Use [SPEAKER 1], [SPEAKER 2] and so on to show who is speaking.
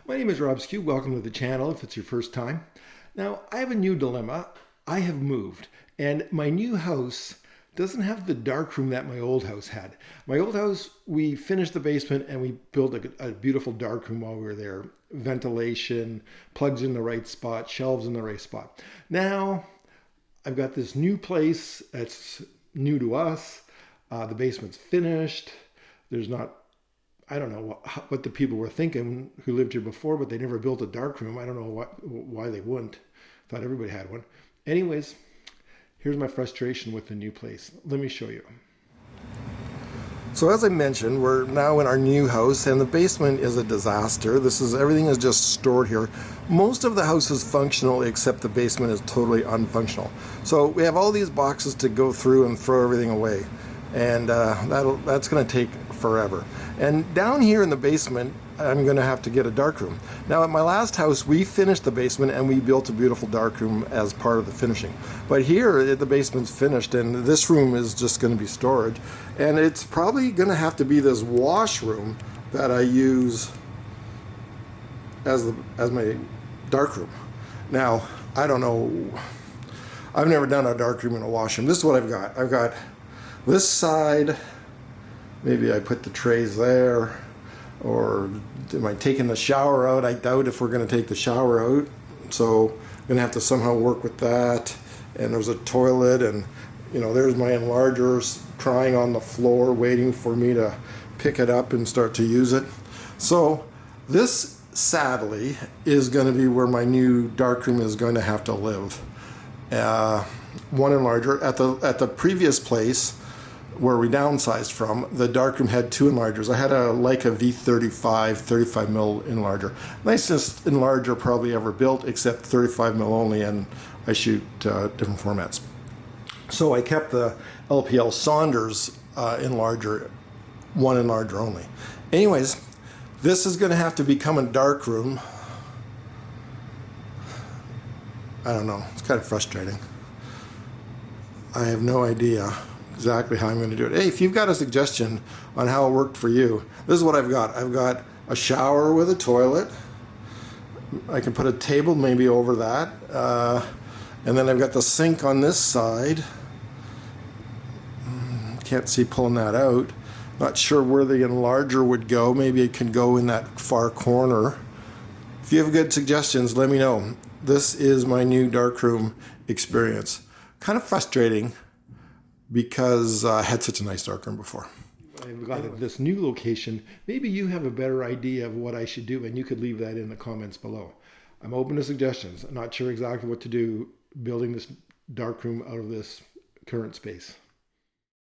[SPEAKER 1] My name is Rob Skeoch. Welcome to the channel if it's your first time. Now, I have a new dilemma. I have moved, and my new house doesn't have the darkroom that my old house had. My old house, we finished the basement and we built a beautiful darkroom while we were there. Ventilation, plugs in the right spot, shelves in the right spot. Now, I've got this new place that's new to us. The basement's finished. There's not, I don't know what the people were thinking who lived here before, but they never built a darkroom. I don't know why they wouldn't. Thought everybody had one. Anyways, here's my frustration with the new place. Let me show you. So as I mentioned, we're now in our new house and the basement is a disaster. Everything is just stored here. Most of the house is functional except the basement is totally unfunctional. So we have all these boxes to go through and throw everything away. And that's going to take forever. And down here in the basement, I'm going to have to get a darkroom. Now at my last house, we finished the basement and we built a beautiful darkroom as part of the finishing. But here, the basement's finished and this room is just going to be storage. And it's probably going to have to be this washroom that I use as my darkroom. Now, I don't know. I've never done a darkroom in a washroom. This is what I've got. I've got this side. Maybe I put the trays there. Or am I taking the shower out? I doubt if we're going to take the shower out. So I'm going to have to somehow work with that. And there's a toilet and, you know, there's my enlargers crying on the floor waiting for me to pick it up and start to use it. So this, sadly, is going to be where my new darkroom is going to have to live. One enlarger. At the previous place, where we downsized from, the darkroom had two enlargers. I had a Leica V35 35mm enlarger. Nicest enlarger probably ever built, except 35mm only, and I shoot different formats. So I kept the LPL Saunders enlarger, one enlarger only. Anyways, this is going to have to become a darkroom. I don't know. It's kind of frustrating. I have no idea exactly how I'm going to do it. Hey, if you've got a suggestion on how it worked for you, this is what I've got. I've got a shower with a toilet. I can put a table maybe over that. And then I've got the sink on this side. Can't see pulling that out. Not sure where the enlarger would go. Maybe it can go in that far corner. If you have good suggestions, let me know. This is my new darkroom experience. Kind of frustrating, because I had such a nice darkroom before. I've got this new location. Maybe you have a better idea of what I should do, and you could leave that in the comments below. I'm open to suggestions. I'm not sure exactly what to do building this darkroom out of this current space.